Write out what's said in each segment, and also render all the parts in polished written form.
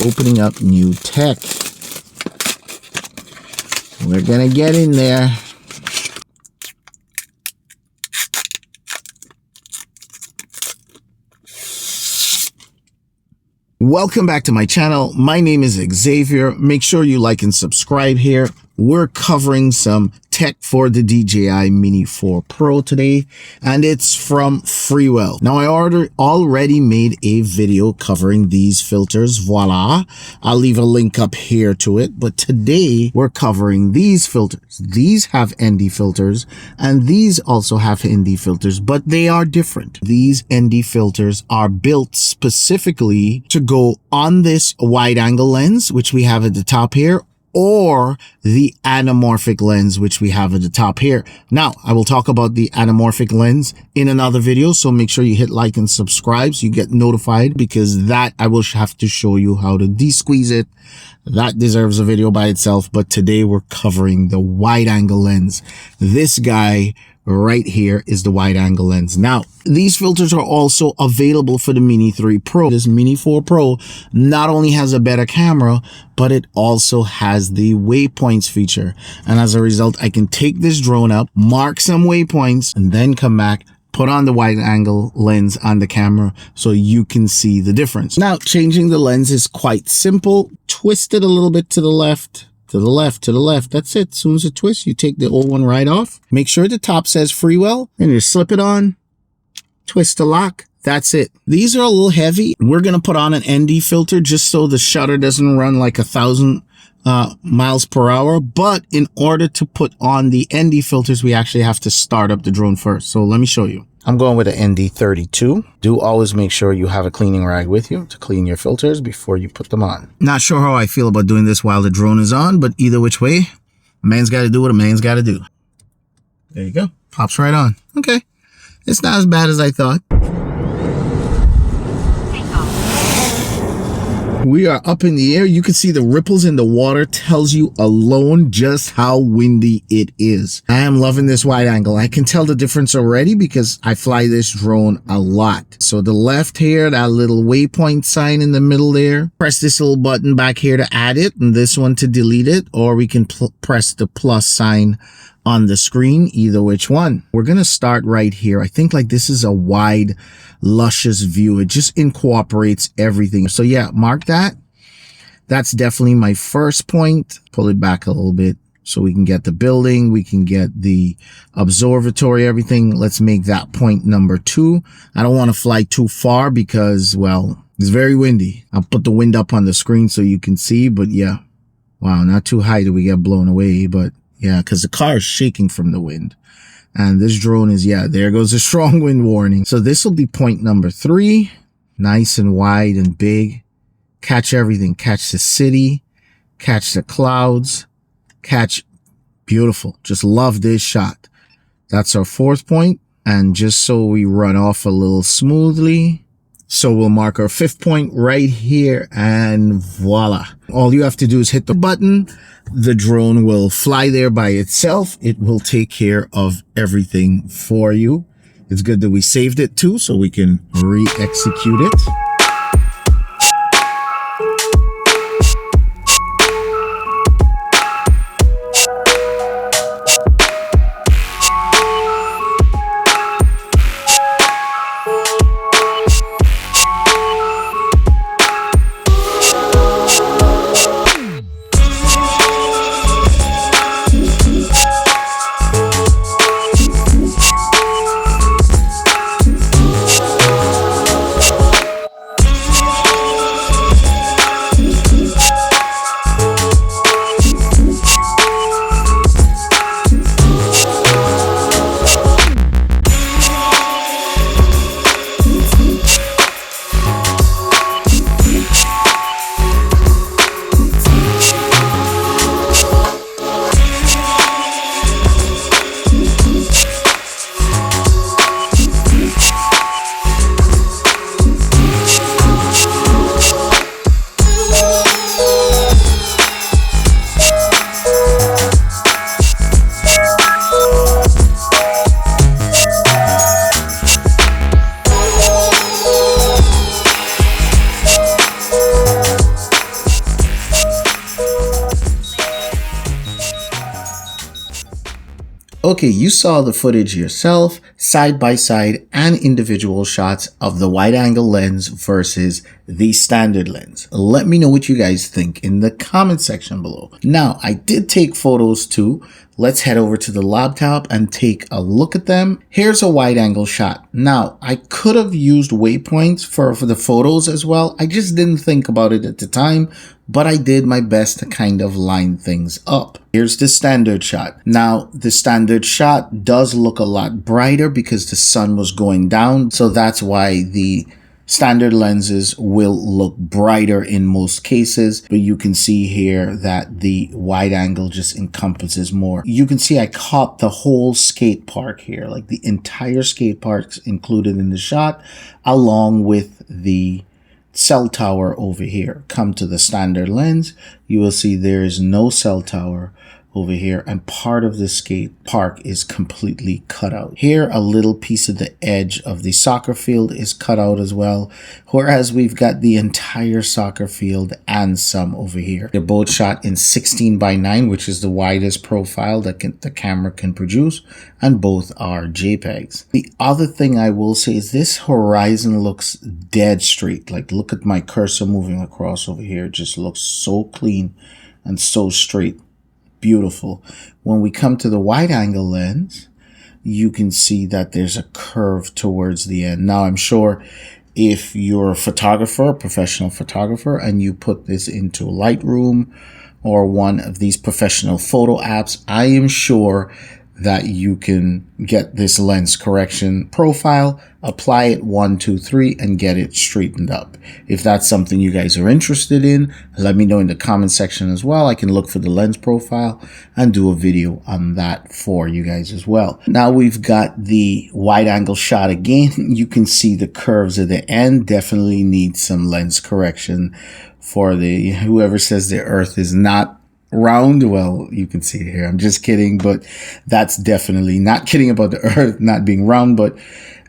opening up new tech. We're gonna get in there. Welcome back to my channel. My name is Xavier. Make sure you like and subscribe here. We're covering some tech for the DJI Mini 4 Pro today, and it's from Freewell. Now, I already made a video covering these filters. Voila. I'll leave a link up here to it, but today we're covering these filters. These have ND filters, and these also have ND filters, but they are different. These ND filters are built specifically to go on this wide angle lens, which we have at the top here, or the anamorphic lens, which we have at the top here. Now, I will talk about the anamorphic lens in another video, so make sure you hit like and subscribe so you get notified, because that I will have to show you how to de-squeeze it. That deserves a video by itself, but today we're covering the wide angle lens. This guy right here is the wide angle lens. Now, these filters are also available for the Mini 3 Pro. This Mini 4 Pro not only has a better camera, but it also has the waypoints feature. And as a result, I can take this drone up, mark some waypoints, and then come back, put on the wide angle lens on the camera so you can see the difference. Now, changing the lens is quite simple. Twist it a little bit to the left, to the left, to the left. That's it. As soon as it twists, you take the old one right off. Make sure the top says Freewell, and you slip it on, twist the lock. That's it. These are a little heavy. We're going to put on an ND filter just so the shutter doesn't run like 1,000 miles per hour. But in order to put on the ND filters, we actually have to start up the drone first. So let me show you. I'm going with an ND32. Do always make sure you have a cleaning rag with you to clean your filters before you put them on. Not sure how I feel about doing this while the drone is on, but either which way, a man's got to do what a man's got to do. There you go. Pops right on. Okay. It's not as bad as I thought. We are up in the air. You can see the ripples in the water. Tells you alone just how windy it is. I am loving this wide angle. I can tell the difference already because I fly this drone a lot. So the left here, that little waypoint sign in the middle there. Press this little button back here to add it, and this one to delete it, or we can press the plus sign on the screen, either which one. We're going to start right here. I think like this is a wide, luscious view. It just incorporates everything. So yeah, mark that. That's definitely my first point. Pull it back a little bit so we can get the building. We can get the observatory, everything. Let's make that point number 2. I don't want to fly too far because, well, it's very windy. I'll put the wind up on the screen so you can see, but yeah. Wow, not too high that we get blown away, but yeah, because the car is shaking from the wind. And this drone is, yeah, there goes a strong wind warning. So this will be point number 3. Nice and wide and big. Catch everything. Catch the city. Catch the clouds. Catch. Beautiful. Just love this shot. That's our 4th point. And just so we run off a little smoothly. So we'll mark our 5th point right here, and voila. All you have to do is hit the button. The drone will fly there by itself. It will take care of everything for you. It's good that we saved it too, so we can re-execute it. Okay, you saw the footage yourself, side by side and individual shots of the wide angle lens versus the standard lens. Let me know what you guys think in the comment section below. Now, I did take photos too. Let's head over to the laptop and take a look at them. Here's a wide angle shot. Now, I could have used waypoints for the photos as well. I just didn't think about it at the time, but I did my best to kind of line things up. Here's the standard shot. Now, the standard shot does look a lot brighter because the sun was going down. So that's why the standard lenses will look brighter in most cases, but you can see here that the wide angle just encompasses more. You can see I caught the whole skate park here, like the entire skate park's included in the shot, along with the cell tower over here. Come to the standard lens, you will see there is no cell tower over here, and part of the skate park is completely cut out. Here, a little piece of the edge of the soccer field is cut out as well, whereas we've got the entire soccer field and some over here. They're both shot in 16:9, which is the widest profile that the camera can produce, and both are JPEGs. The other thing I will say is this horizon looks dead straight. Like, look at my cursor moving across over here. It just looks so clean and so straight. Beautiful. When we come to the wide angle lens, you can see that there's a curve towards the end. Now, I'm sure if you're a photographer, a professional photographer, and you put this into Lightroom or one of these professional photo apps, I am sure that you can get this lens correction profile, apply it 1, 2, 3, and get it straightened up. If that's something you guys are interested in, let me know in the comment section as well. I can look for the lens profile and do a video on that for you guys as well. Now we've got the wide angle shot again. You can see the curves at the end. Definitely need some lens correction for the whoever says the earth is not round. Well, you can see it here. I'm just kidding, but that's definitely not kidding about the earth not being round, but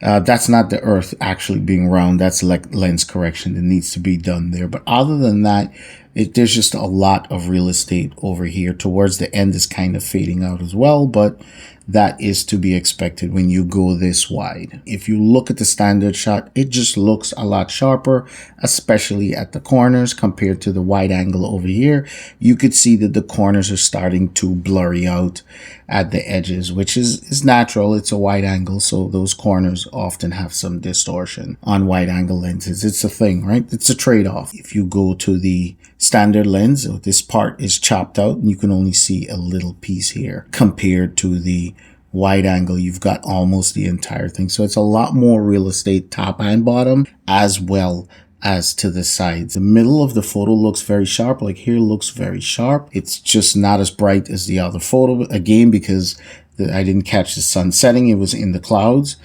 that's not the earth actually being round. That's like lens correction that needs to be done there. But other than that, there's just a lot of real estate over here. Towards the end is kind of fading out as well, but that is to be expected when you go this wide. If you look at the standard shot, it just looks a lot sharper, especially at the corners compared to the wide angle over here. You could see that the corners are starting to blurry out at the edges, which is natural. It's a wide angle, so those corners often have some distortion on wide angle lenses. It's a thing, right? It's a trade-off. If you go to the standard lens, this part is chopped out and you can only see a little piece here compared to the wide angle. You've got almost the entire thing. So it's a lot more real estate top and bottom as well as to the sides. The middle of the photo looks very sharp. Like here looks very sharp. It's just not as bright as the other photo again because I didn't catch the sun setting. It was in the clouds.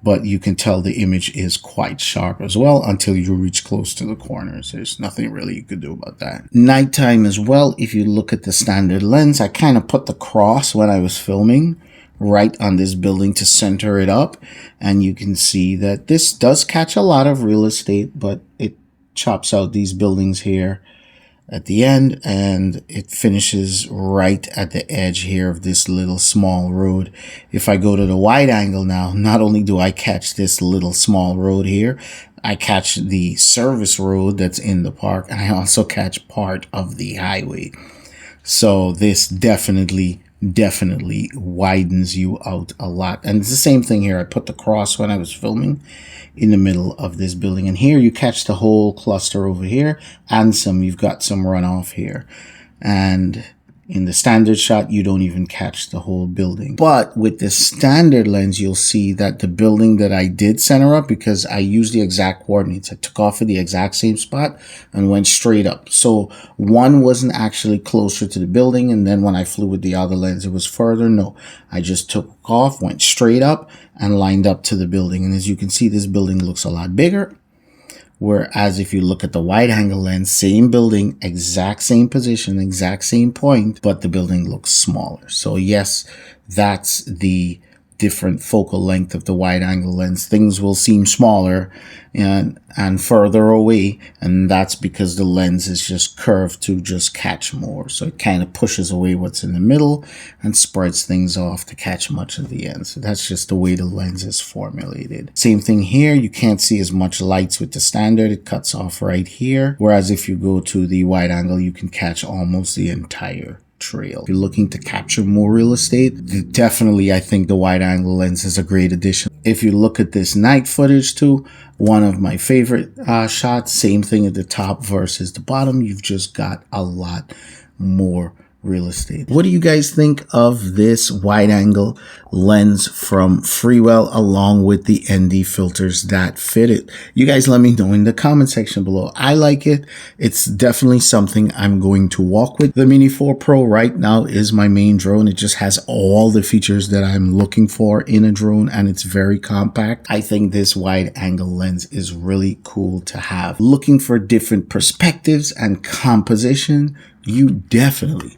But you can tell the image is quite sharp as well until you reach close to the corners. There's nothing really you could do about that. Nighttime as well, if you look at the standard lens, I kind of put the cross when I was filming right on this building to center it up. And you can see that this does catch a lot of real estate, but it chops out these buildings here at the end, and it finishes right at the edge here of this little small road. If I go to the wide angle now, not only do I catch this little small road here, I catch the service road that's in the park, and I also catch part of the highway. So this definitely widens you out a lot. And it's the same thing here. I put the cross when I was filming in the middle of this building, and here you catch the whole cluster over here, and you've got some runoff here. And in the standard shot, you don't even catch the whole building. But with the standard lens, you'll see that the building that I did center up, because I used the exact coordinates. I took off at the exact same spot and went straight up. So one wasn't actually closer to the building, and then when I flew with the other lens, it was further. No, I just took off, went straight up, and lined up to the building. And as you can see, this building looks a lot bigger. Whereas if you look at the wide angle lens, same building, exact same position, exact same point, but the building looks smaller. So yes, that's the different focal length of the wide angle lens, things will seem smaller and further away, and that's because the lens is just curved to just catch more. So it kind of pushes away what's in the middle and spreads things off to catch much of the end. So that's just the way the lens is formulated. Same thing here, you can't see as much lights with the standard, it cuts off right here, whereas if you go to the wide angle you can catch almost the entire trail. If you're looking to capture more real estate, definitely I think the wide angle lens is a great addition. If you look at this night footage too, one of my favorite shots, same thing at the top versus the bottom, you've just got a lot more real estate. What do you guys think of this wide angle lens from Freewell along with the ND filters that fit it? You guys let me know in the comment section below. I like it. It's definitely something I'm going to walk with. The Mini 4 Pro right now is my main drone. It just has all the features that I'm looking for in a drone, and it's very compact. I think this wide angle lens is really cool to have. Looking for different perspectives and composition, you definitely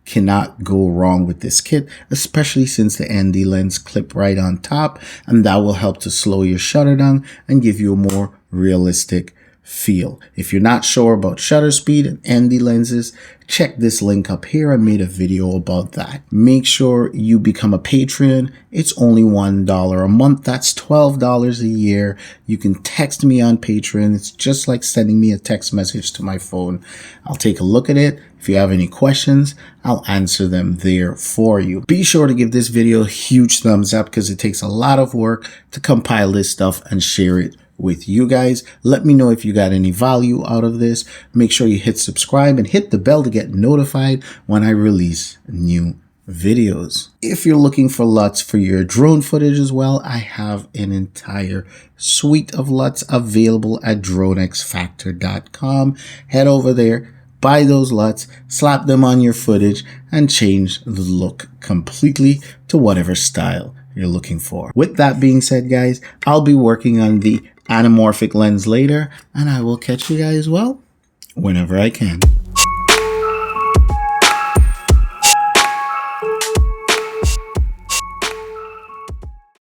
cannot go wrong with this kit, especially since the ND lens clip right on top, and that will help to slow your shutter down and give you a more realistic feel. If you're not sure about shutter speed and ND lenses, check this link up here. I made a video about that. Make sure you become a patron. It's only $1 a month. That's $12 a year. You can text me on Patreon. It's just like sending me a text message to my phone. I'll take a look at it. If you have any questions, I'll answer them there for you. Be sure to give this video a huge thumbs up because it takes a lot of work to compile this stuff and share it with you guys. Let me know if you got any value out of this. Make sure you hit subscribe and hit the bell to get notified when I release new videos. If you're looking for LUTs for your drone footage as well, I have an entire suite of LUTs available at droneXfactor.com. Head over there, buy those LUTs, slap them on your footage, and change the look completely to whatever style you're looking for. With that being said, guys, I'll be working on the anamorphic lens later, and I will catch you guys, well, whenever I can.